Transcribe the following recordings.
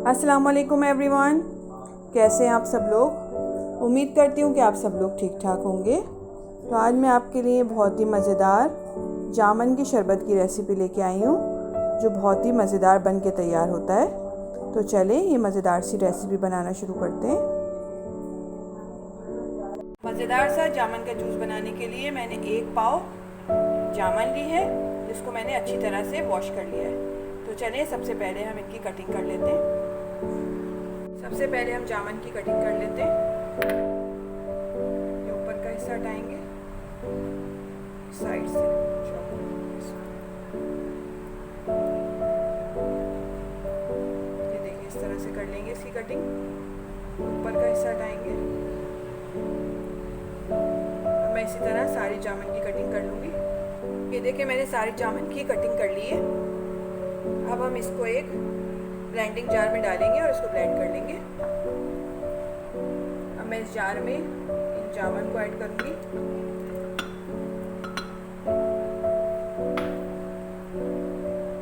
अस्सलाम वालेकुम एवरीवन, कैसे हैं आप सब लोग। उम्मीद करती हूँ कि आप सब लोग ठीक ठाक होंगे। तो आज मैं आपके लिए बहुत ही मज़ेदार जामन की शरबत की रेसिपी लेके आई हूँ, जो बहुत ही मज़ेदार बन के तैयार होता है। तो चलें ये मज़ेदार सी रेसिपी बनाना शुरू करते हैं। मज़ेदार सा जामन का जूस बनाने के लिए मैंने 1 पाव जामन ली है, जिसको मैंने अच्छी तरह से वॉश कर लिया है। तो चलिए सबसे पहले हम इनकी कटिंग कर लेते हैं। सबसे पहले हम जामन की कटिंग कर लेते हैं। ये ऊपर का हिस्सा हटाएंगे साइड से। ये देखिए इस तरह से कर लेंगे इसकी कटिंग। ऊपर का हिस्सा हटाएंगे। अब मैं इसी तरह सारी जामन की कटिंग कर लूँगी। ये देखिए मैंने सारी जामन की कटिंग कर ली है। अब हम इसको एक ब्लेंडिंग जार में डालेंगे और इसको ब्लेंड कर लेंगे। अब मैं इस जार में इन जामन को ऐड करूंगी।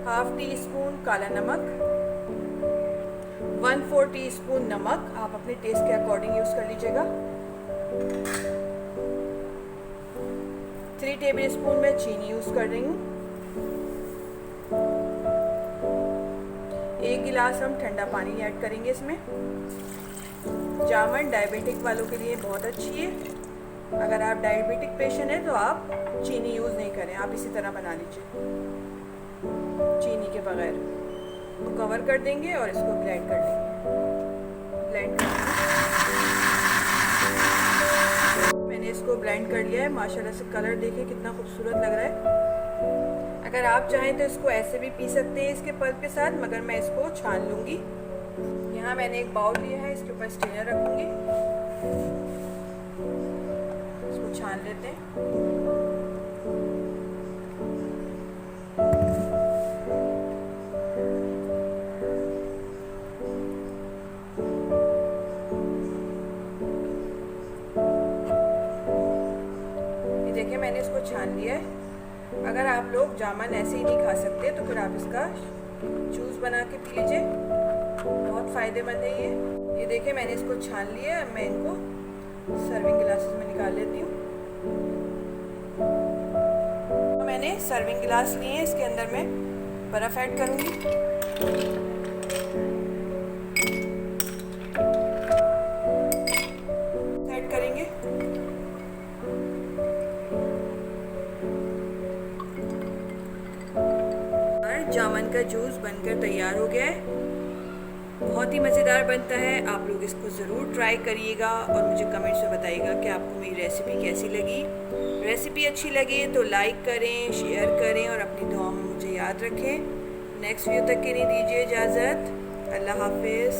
हाफ टी स्पून काला नमक, 1/4 टीस्पून नमक, आप अपने टेस्ट के अकॉर्डिंग यूज कर लीजिएगा। 3 टेबल स्पून मैं चीनी यूज कर रही हूँ। 1 गिलास हम ठंडा पानी ऐड करेंगे इसमें। जामन डायबिटिक वालों के लिए बहुत अच्छी है। अगर आप डायबिटिक पेशेंट हैं तो आप चीनी यूज़ नहीं करें, आप इसी तरह बना लीजिए चीनी के बगैर। तो कवर कर देंगे और इसको ब्लेंड कर लेंगे। ब्लेंड कर मैंने इसको ब्लेंड कर लिया है। माशाल्लाह से कलर देखिए कितना खूबसूरत लग रहा है। अगर आप चाहें तो इसको ऐसे भी पी सकते हैं इसके पल्प के साथ, मगर मैं इसको छान लूँगी। यहाँ मैंने एक बाउल लिया है, इसके ऊपर स्ट्रेनर रखूँगी। इसको छान लेते हैं। ये देखिए मैंने इसको छान लिया है। अगर आप लोग जामन ऐसे ही नहीं खा सकते तो फिर आप इसका जूस बना के पी लीजिए, बहुत फ़ायदेमंद है ये देखिए मैंने इसको छान लिया है। मैं इनको सर्विंग गिलासेस में निकाल लेती हूँ। तो मैंने सर्विंग गिलास लिए हैं, इसके अंदर मैं बर्फ़ ऐड करूँगी। ऐड करेंगे। जामन का जूस बनकर तैयार हो गया है। बहुत ही मज़ेदार बनता है। आप लोग इसको ज़रूर ट्राई करिएगा और मुझे कमेंट्स में बताइएगा कि आपको मेरी रेसिपी कैसी लगी। रेसिपी अच्छी लगे तो लाइक करें, शेयर करें और अपनी दुआ में मुझे याद रखें। नेक्स्ट वीडियो तक के लिए दीजिए इजाज़त। अल्लाह हाफिज़।